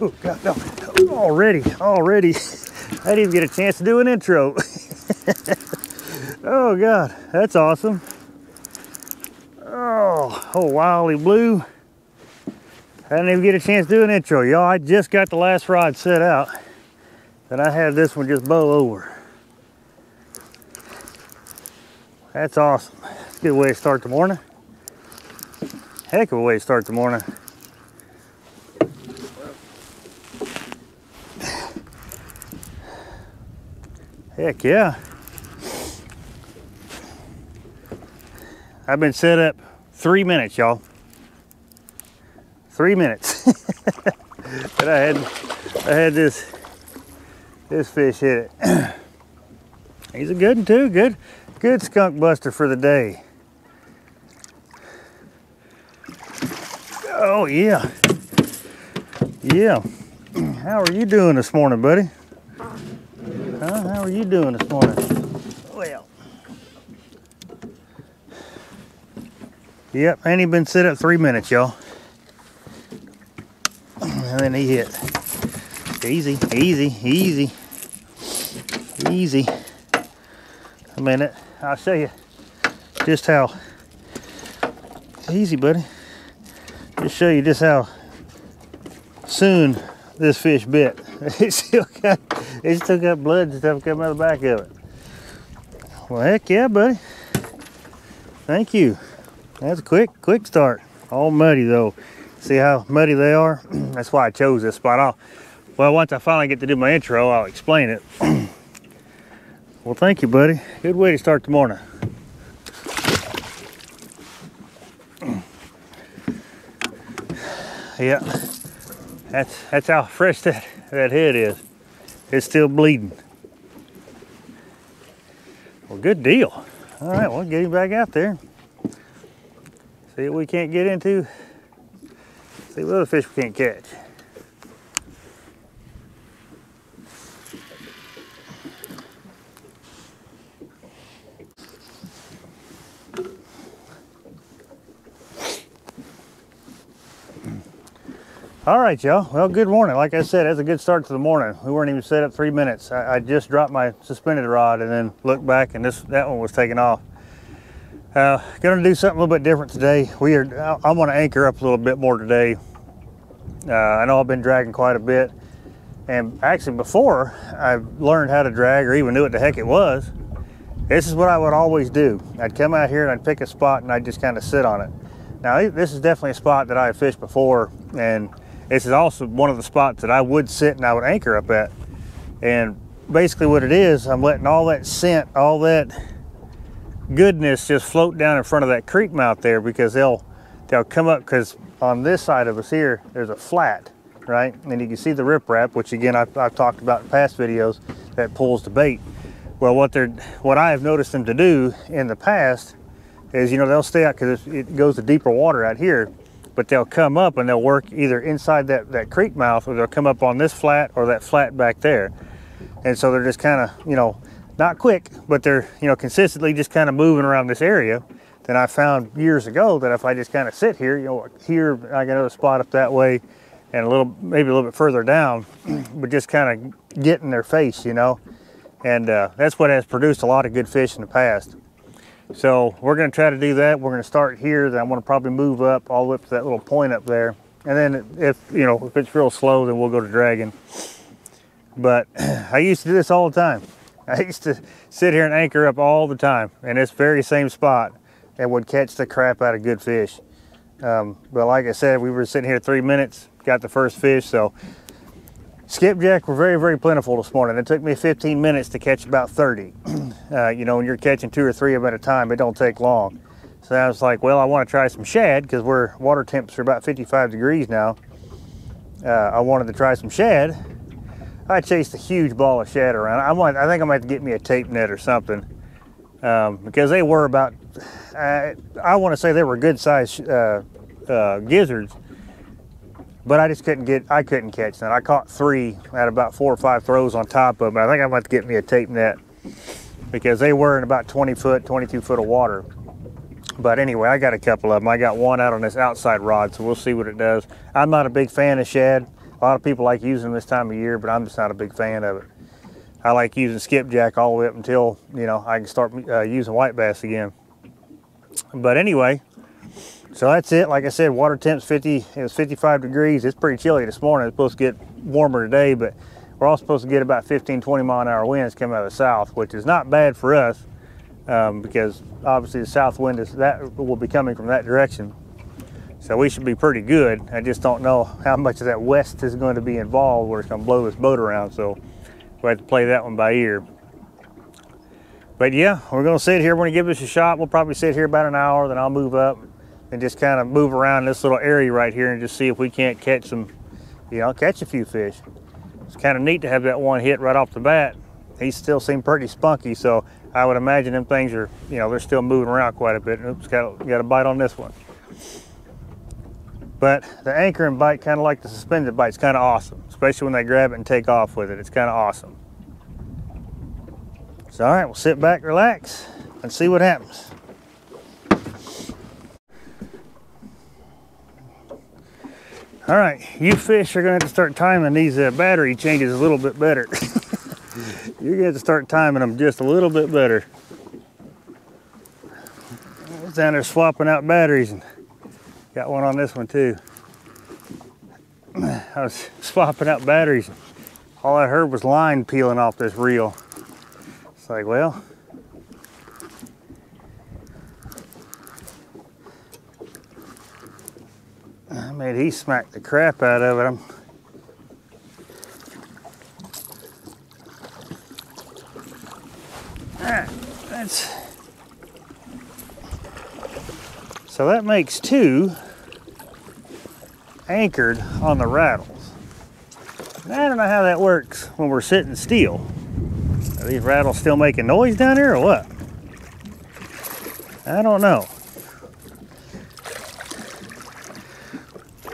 Oh, God, no. Already. I didn't even get a chance to do an intro. Oh, God, that's awesome. Oh, Wily Blue. I didn't even get a chance to do an intro, y'all. I just got the last rod set out, and I had this one just bow over. That's awesome. It's a good way to start the morning. Heck of a way to start the morning. Heck yeah. I've been set up 3 minutes, y'all. 3 minutes. But I had this fish hit it. He's a good one too. Good skunk buster for the day. Oh yeah. Yeah. How are you doing this morning, buddy? Huh? How are you doing this morning? Well. Yep, and he been set up 3 minutes, y'all. And then he hit. Easy. A minute. I'll show you just how easy, buddy. Just show you just how soon this fish bit. It still got blood and stuff coming out of the back of it. Well, heck yeah, buddy. Thank you. That's a quick start. All muddy though. See how muddy they are? That's why I chose this spot. Well, once I finally get to do my intro, I'll explain it. Well, thank you, buddy. Good way to start the morning. Yeah, that's how fresh that head is. It's still bleeding. Well, good deal. All right, well, get him back out there. See what we can't get into. See what other fish we can't catch. All right, y'all. Well, good morning. Like I said, that's a good start to the morning. We weren't even set up 3 minutes. I just dropped my suspended rod and then looked back, and that one was taken off. Gonna do something a little bit different today. I'm gonna anchor up a little bit more today. I know I've been dragging quite a bit, and actually before I learned how to drag or even knew what the heck it was, this is what I would always do. I'd come out here and I'd pick a spot and I'd just kind of sit on it. Now this is definitely a spot that I've fished before, and this is also one of the spots that I would sit and I would anchor up at. And basically what it is, I'm letting all that scent, all that goodness just float down in front of that creek mouth there, because they'll come up, because on this side of us here, there's a flat, right? And you can see the riprap, which again, I've talked about in past videos, that pulls the bait. Well, what I have noticed them to do in the past is, they'll stay out because it goes to deeper water out here, but they'll come up and they'll work either inside that creek mouth, or they'll come up on this flat or that flat back there. And so they're just kind of, not quick, but they're, consistently just kind of moving around this area. Then I found years ago that if I just kind of sit here, here I got another spot up that way and maybe a little bit further down, but just kind of get in their face, and that's what has produced a lot of good fish in the past. So we're going to try to do that. We're going to start here, then I'm going to probably move up all the way up to that little point up there. And then if it's real slow, then we'll go to dragging. But I used to do this all the time. I used to sit here and anchor up all the time in this very same spot and would catch the crap out of good fish. But like I said, we were sitting here 3 minutes, got the first fish. So skipjack were very, very plentiful this morning. It took me 15 minutes to catch about 30. When you're catching 2 or 3 of them at a time, it don't take long. So I was like, well, I want to try some shad, because water temps are about 55 degrees now. I wanted to try some shad. I chased a huge ball of shad around. I think I might have to get me a tape net or something, because they were about, I want to say they were good sized gizzards, but I just couldn't catch them. I caught 3 at about 4 or 5 throws on top of them. I think I might have to get me a tape net, because they were in about 20 foot, 22 foot of water. But anyway, I got a couple of them. I got one out on this outside rod, so we'll see what it does. I'm not a big fan of shad. A lot of people like using them this time of year, but I'm just not a big fan of it. I like using skipjack all the way up until, you know, I can start using white bass again. But anyway, so that's it. Like I said, water temp's 50, it was 55 degrees. It's pretty chilly this morning. It's supposed to get warmer today, but we're all supposed to get about 15, 20 mile an hour winds coming out of the south, which is not bad for us because obviously the south wind will be coming from that direction. So we should be pretty good. I just don't know how much of that west is going to be involved where it's going to blow this boat around. So we have to play that one by ear. But yeah, we're going to sit here. We're going to give this a shot. We'll probably sit here about an hour, then I'll move up and just kind of move around this little area right here and just see if we can't catch some, you know, catch a few fish. It's kind of neat to have that one hit right off the bat. He still seemed pretty spunky, so I would imagine them things are, you know, they're still moving around quite a bit. Oops, got a bite on this one. But the anchoring bite, kind of like the suspended bite, is kind of awesome, especially when they grab it and take off with it. It's kind of awesome. So all right, we'll sit back, relax, and see what happens. All right, you fish are gonna have to start timing these battery changes a little bit better. You're gonna have to start timing them just a little bit better. I was down there swapping out batteries and got one on this one too. I was swapping out batteries. All I heard was line peeling off this reel. It's like, well, I mean, he smacked the crap out of it. So that makes two anchored on the rattles. Now, I don't know how that works when we're sitting still. Are these rattles still making noise down here or what? I don't know.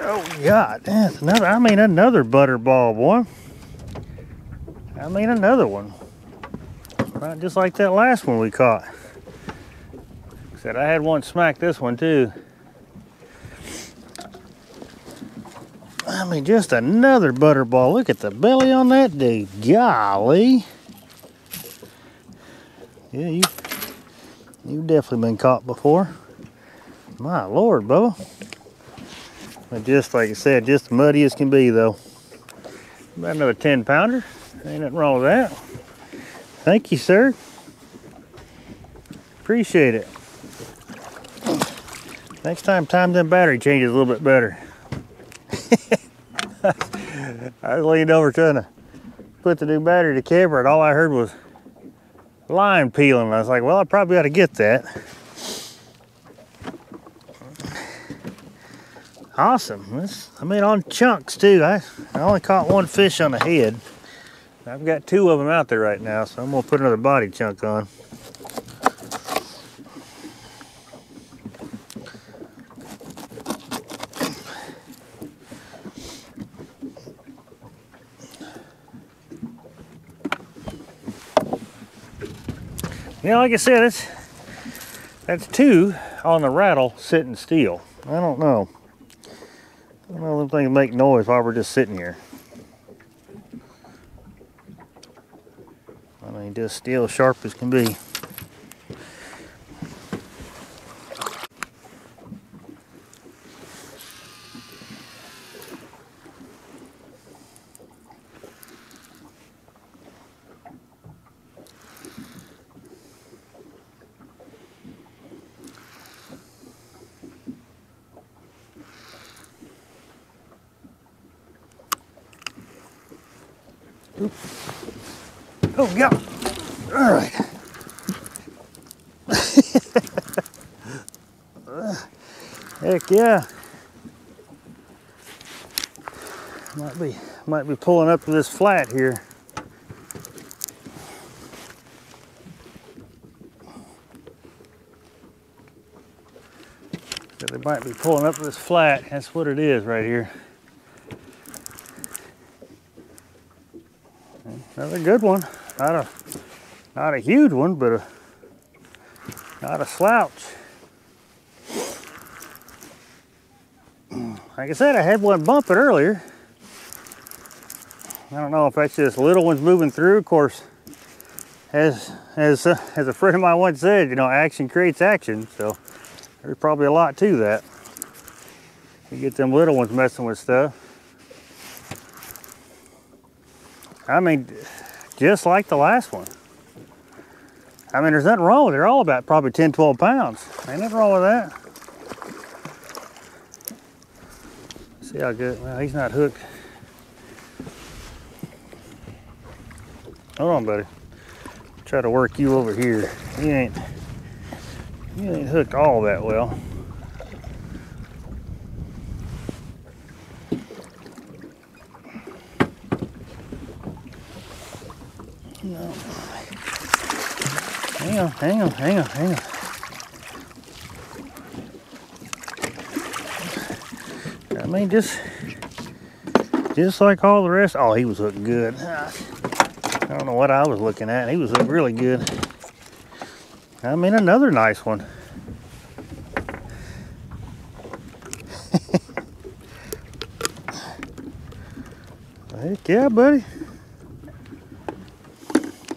Oh God, that's another, I mean another butterball, boy. I mean another one. Right, just like that last one we caught. Said I had one smack this one too. I mean, just another butterball. Look at the belly on that dude. Golly. Yeah, you've definitely been caught before. My Lord, Bubba. But just like I said, just muddy as can be though. About another 10 pounder. Ain't nothing wrong with that. Thank you, sir. Appreciate it. Next time, time them battery changes a little bit better. I was leaning over trying to put the new battery to camera and all I heard was line peeling. I was like, well, I probably ought to get that. Awesome. I mean, on chunks too. I only caught one fish on the head. I've got two of them out there right now, so I'm gonna put another body chunk on. You know, like I said, that's two on the rattle sitting still. I don't know. I don't know if them things make noise while we're just sitting here. I mean, just still sharp as can be. Oh, yeah. All right. Heck yeah. Might be pulling up to this flat here. So they might be pulling up to this flat. That's what it is right here. Another good one. Not a huge one, but not a slouch. Like I said, I had one bumping earlier. I don't know if that's just little ones moving through. Of course, as a friend of mine once said, you know, action creates action. So there's probably a lot to that. You get them little ones messing with stuff. I mean, just like the last one. I mean, there's nothing wrong with it. They're all about probably 10, 12 pounds. Ain't nothing wrong with that. See how good, well, he's not hooked. Hold on, buddy. Try to work you over here. You ain't hooked all that well. No. Hang on. I mean, just like all the rest. Oh, he was hooked good. I don't know what I was looking at. He was hooked really good. I mean, another nice one. Heck yeah, buddy.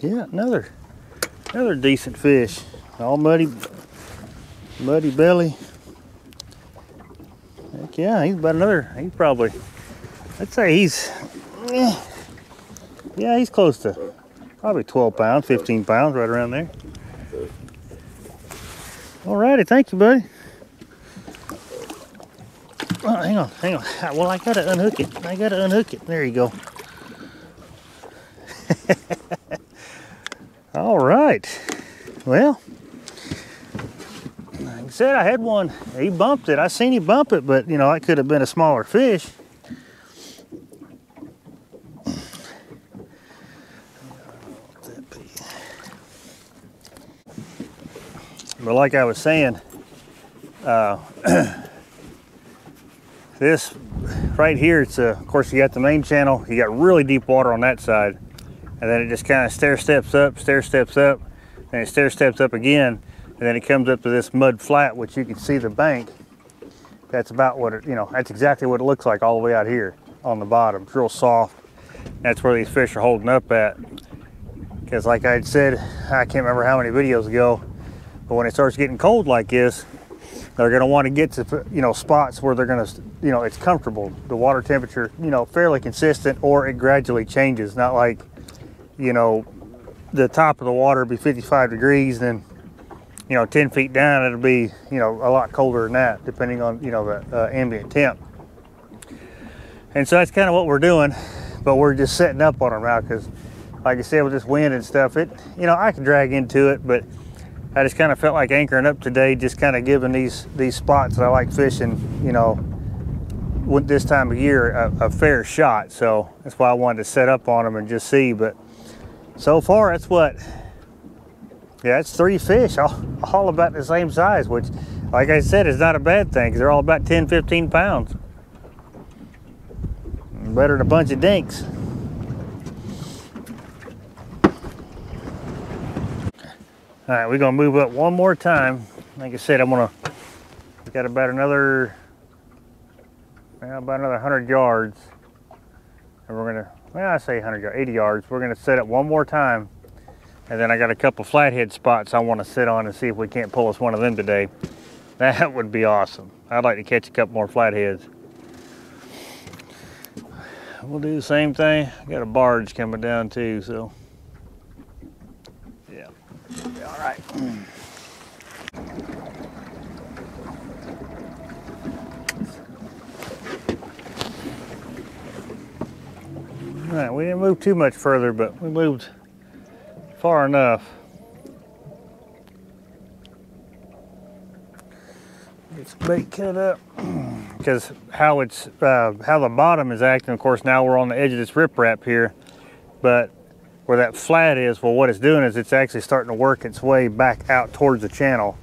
Yeah, another decent fish. All muddy belly. Heck yeah, he's about another, he's probably, I'd say he's close to probably 12 pounds, 15 pounds, right around there. Alrighty, thank you, buddy. Oh, hang on. Well, I gotta unhook it. There you go. All right. Well, like I said, I had one. He bumped it. I seen him bump it, but you know, that could have been a smaller fish. But like I was saying, this right here, it's of course you got the main channel, you got really deep water on that side, and then it just kind of stair steps up, and it stair steps up again, and then it comes up to this mud flat, which you can see the bank. That's about what it, you know, that's exactly what it looks like all the way out here on the bottom. It's real soft. That's where these fish are holding up at. Because like I had said, I can't remember how many videos ago, but when it starts getting cold like this, they're going to want to get to, you know, spots where they're going to, you know, it's comfortable. The water temperature, you know, fairly consistent, or it gradually changes. Not like, you know, the top of the water be 55 degrees, then, you know, 10 feet down, it'll be, you know, a lot colder than that, depending on, you know, the ambient temp. And so that's kind of what we're doing, but we're just setting up on them now because, like I said, with this wind and stuff, it, you know, I can drag into it, but I just kind of felt like anchoring up today, just kind of giving these spots that I like fishing, you know, with this time of year a fair shot. So that's why I wanted to set up on them and just see. But so far, that's what, yeah, it's 3 fish, all about the same size, which, like I said, is not a bad thing because they're all about 10, 15 pounds. Better than a bunch of dinks. All right, we're gonna move up one more time. Like I said, we got about another 100 yards. And we're gonna, well, I say 100 yards, 80 yards. We're gonna set it one more time. And then I got a couple flathead spots I wanna sit on and see if we can't pull us one of them today. That would be awesome. I'd like to catch a couple more flatheads. We'll do the same thing. I got a barge coming down too, so. Yeah, all right. All right, we didn't move too much further, but we moved far enough. Get some bait cut up. Because how the bottom is acting, of course, now we're on the edge of this riprap here, but where that flat is, well, what it's doing is it's actually starting to work its way back out towards the channel.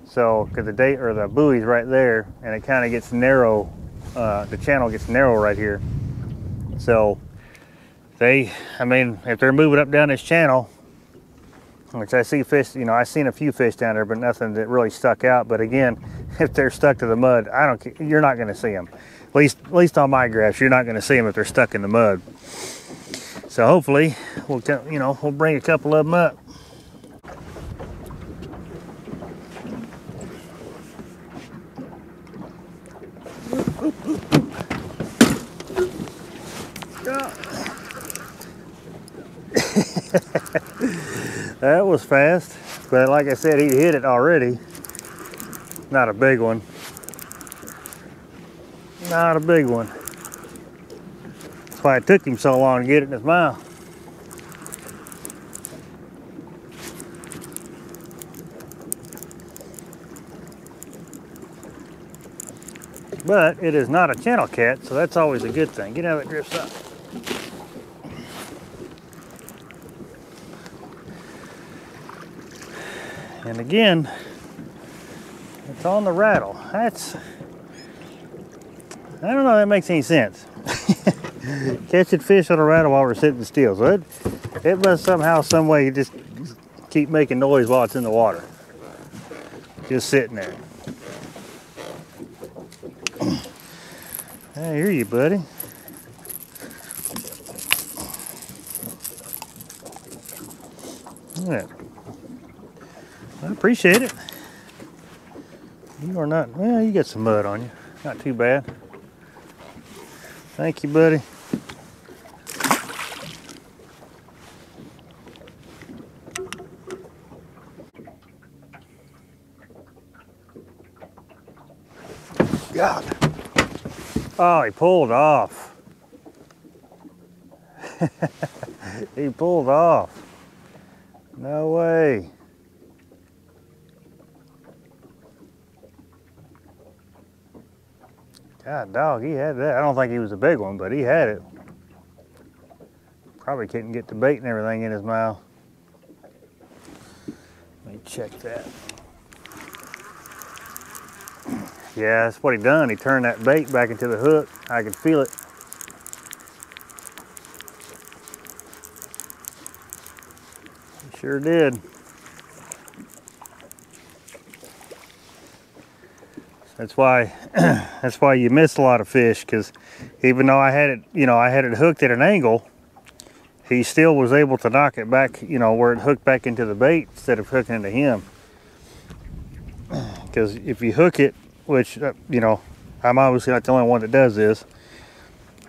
So, because the buoy's right there, and it kind of gets narrow, the channel gets narrow right here. So, I mean, if they're moving up down this channel, which I see fish, you know, I've seen a few fish down there, but nothing that really stuck out. But again, if they're stuck to the mud, you're not going to see them. At least on my graphs, you're not going to see them if they're stuck in the mud. So hopefully we'll bring a couple of them up. That was fast, but like I said, he hit it already. Not a big one. Not a big one. That's why it took him so long to get it in his mouth. But it is not a channel cat, so that's always a good thing. Get out of that grip stop. And again, it's on the rattle. That's, I don't know if that makes any sense. Catching fish on a rattle while we're sitting still. So it must somehow, some way, just keep making noise while it's in the water. Just sitting there. I hear you, buddy. Yeah. I appreciate it. You are not, well, you got some mud on you. Not too bad. Thank you, buddy. God. Oh, he pulled off. He pulled off. No way. God dog, he had that. I don't think he was a big one, but he had it. Probably couldn't get the bait and everything in his mouth. Let me check that. Yeah, that's what he done. He turned that bait back into the hook. I could feel it. He sure did. That's why you miss a lot of fish, because even though I had it, I had it hooked at an angle, he still was able to knock it back, where it hooked back into the bait instead of hooking into him. Because if you hook it, which, I'm obviously not the only one that does this,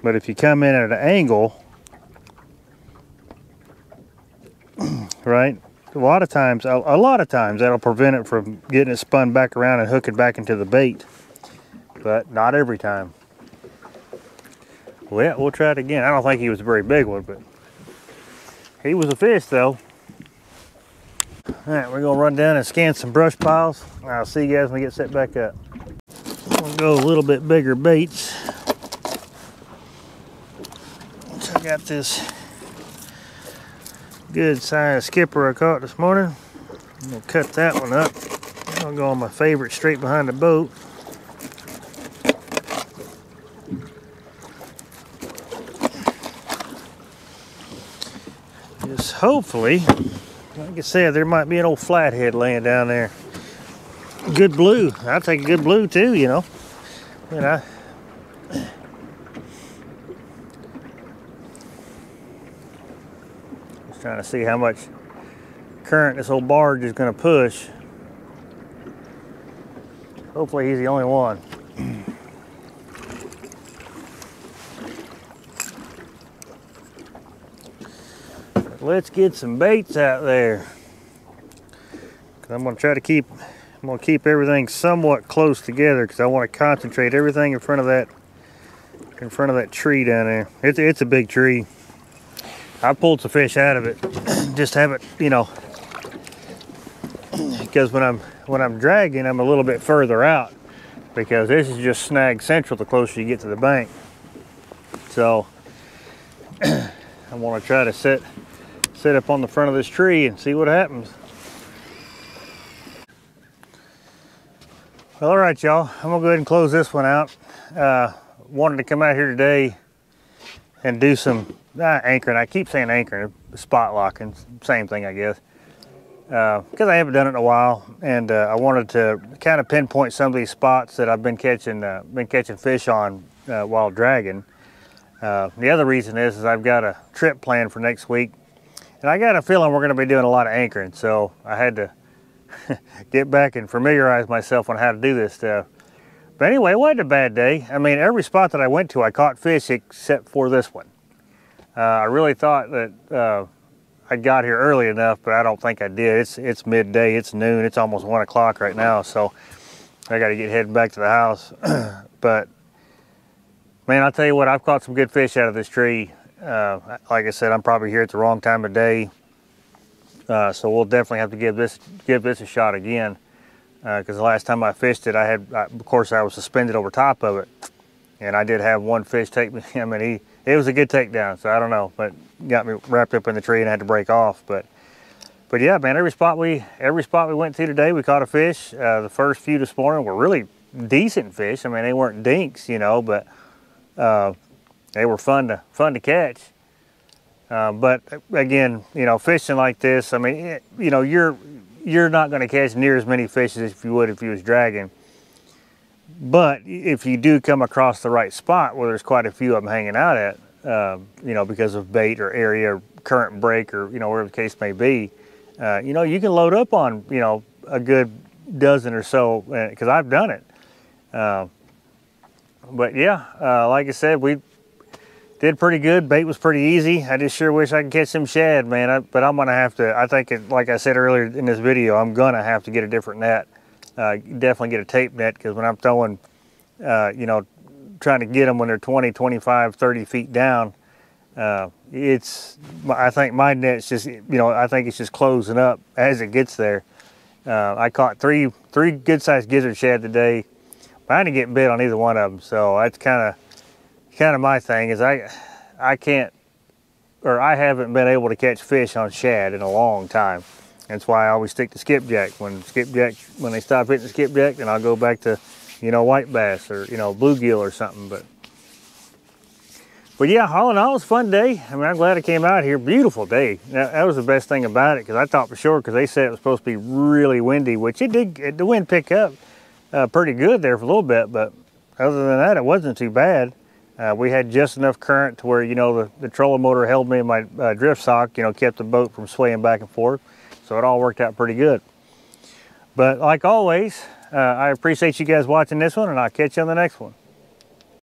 but if you come in at an angle, right, a lot of times that'll prevent it from getting it spun back around and hooking back into the bait, but not every time. Well, yeah, we'll try it again. I don't think he was a very big one, but he was a fish though. All right, we're gonna run down and scan some brush piles. I'll see you guys when we get set back up. We'll go a little bit bigger baits. So I got this good sized skipper I caught this morning. I'm gonna cut that one up. I'll go on my favorite straight behind the boat. Just hopefully, like I said, there might be an old flathead laying down there. Good blue. I'll take a good blue too, Just trying to see how much current this old barge is going to push. Hopefully he's the only one. Let's get some baits out there. I'm going to try to keep everything somewhat close together, because I want to concentrate everything in front of that tree down there. It's a big tree. I pulled some fish out of it. Just haven't, because when I'm dragging, I'm a little bit further out, because this is just snag central the closer you get to the bank. So I want to try to sit up on the front of this tree and see what happens. Well, all right, y'all. I'm gonna go ahead and close this one out. Wanted to come out here today and do some anchoring. I keep saying anchoring, spot locking, same thing, I guess. Because I haven't done it in a while, and I wanted to kind of pinpoint some of these spots that I've been catching fish on while dragging. The other reason is I've got a trip planned for next week, and I got a feeling we're going to be doing a lot of anchoring, so I had to get back and familiarize myself on how to do this stuff. But anyway, it wasn't a bad day. I mean, every spot that I went to, I caught fish except for this one. I really thought that I got here early enough, but I don't think I did. It's midday, it's noon, it's almost 1 o'clock right now, so I got to get heading back to the house. But man, I'll tell you what, I've caught some good fish out of this tree. Like I said, I'm probably here at the wrong time of day, so we'll definitely have to give this a shot again. Because the last time I fished it, of course, I was suspended over top of it, and I did have one fish take me. I mean, it was a good takedown, so I don't know, but got me wrapped up in the tree and I had to break off. But yeah, man, every spot we went to today, we caught a fish. The first few this morning were really decent fish. I mean, they weren't dinks, you know, but they were fun to catch. But again, you know, fishing like this, I mean, you know, you're not going to catch near as many fish as if you would if you was dragging. But if you do come across the right spot where there's quite a few of them hanging out at, you know, because of bait or area or current break or, you know, whatever the case may be, you know, you can load up on, you know, a good dozen or so, because I've done it. But yeah, like I said, we did pretty good. Bait was pretty easy. I just sure wish I could catch some shad, man. But I'm gonna have to, I think, like I said earlier in this video, I'm gonna have to get a different net. Definitely get a tape net, because when I'm throwing, you know, trying to get them when they're 20, 25, 30 feet down, I think my net's just, you know, I think it's just closing up as it gets there. I caught three good-sized gizzard shad today, but I didn't get bit on either one of them. So that's kind of my thing, is I can't, or I haven't been able to catch fish on shad in a long time. That's why I always stick to skipjack. When they stop hitting the skipjack, then I'll go back to, you know, white bass or, you know, bluegill or something. But yeah, all in all, it was a fun day. I mean, I'm glad I came out here. Beautiful day. That was the best thing about it, because I thought for sure, because they said it was supposed to be really windy, which it did. The wind picked up pretty good there for a little bit, but other than that, it wasn't too bad. We had just enough current to where, you know, the trolling motor held me in my drift sock, you know, kept the boat from swaying back and forth. So it all worked out pretty good. But like always, I appreciate you guys watching this one, and I'll catch you on the next one.